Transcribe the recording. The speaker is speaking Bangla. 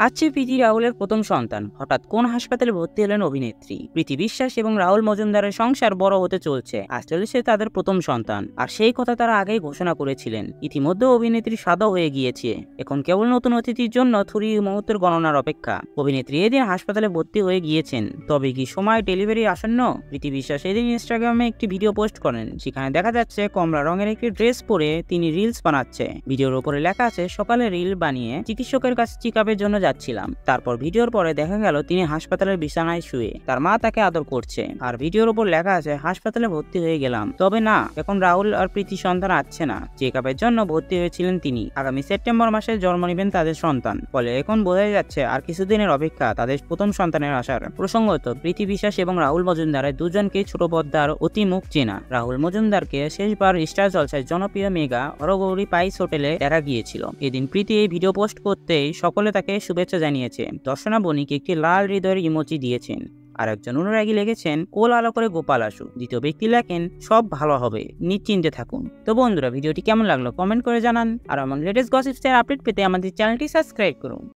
আজকে প্রীতি রাহুলের প্রথম সন্তান। হঠাৎ কোন হাসপাতালে ভর্তি হলেন অভিনেত্রী প্রীতি বিশ্বাস এবং রাহুল মজুমদারের সংসার বড় হতে চলছে। আজ চলেছে তাদের প্রথম সন্তান, আর সেই কথা তারা আগেই ঘোষণা করেছিলেন। ইতিমধ্যে অভিনেত্রী সাদা হয়ে গিয়েছে, এখন কেবল নতুন অতিথির জন্য থুরি মুহূর্তের গণনার অপেক্ষা। অভিনেত্রী এদিন হাসপাতালে ভর্তি হয়ে গিয়েছেন, তবে কি সময় ডেলিভারি আসন্ন? প্রীতি বিশ্বাস এদিন ইনস্টাগ্রামে একটি ভিডিও পোস্ট করেন, সেখানে দেখা যাচ্ছে কমলা রঙের একটি ড্রেস পরে তিনি রিলস বানাচ্ছে। ভিডিওর উপরে লেখা আছে, সকালে রিল বানিয়ে চিকিৎসকের কাছে চেকআপের জন্য যাচ্ছিলাম। তারপর ভিডিওর পরে দেখা গেল তিনি হাসপাতালের বিছানায় শুয়ে, তার মা তাকে আদর করছে। আর ভিডিওর উপর লেখা আছে, হাসপাতালে ভর্তি হয়ে গেলাম, তবে না, এখন রাহুল আর প্রীতি সন্তান আসছে না। চেকআপের জন্য ভর্তি হয়েছিলেন তিনি। আগামী সেপ্টেম্বর মাসে জন্ম নেবেন তাদের সন্তান। ফলে এখন বোঝাই যাচ্ছে আর কিছুদিনের অপেক্ষা তাদের প্রথম সন্তানের আসার। প্রসঙ্গত, প্রীতি বিশ্বাস এবং রাহুল মজুমদারের দুজনকে ছোট পর্দার অতি মুখ চেনা। রাহুল মজুমদারকে শেষবার স্টার জলসায় জনপ্রিয় মেগা হরগৌরী পাইস হোটেলে দেখা গিয়েছিল। এদিন প্রীতি এই ভিডিও পোস্ট করতেই সকলে তাকে শুভেচ্ছা জানিয়েছে। দর্শনা বণিক একটি লাল হৃদয়ের ইমোজি দিয়েছেন, আর একজন অনুরাগী লিখেছেন, কোল আলো করে গোপাল আসু। দ্বিতীয় ব্যক্তি লেখেন, সব ভালো হবে, নিশ্চিন্তে থাকুন। তো বন্ধুরা, ভিডিওটি কেমন লাগলো কমেন্ট করে জানান, আর আমার লেটেস্ট গসিপস এর আপডেট পেতে আমাদের চ্যানেলটি সাবস্ক্রাইব করুন।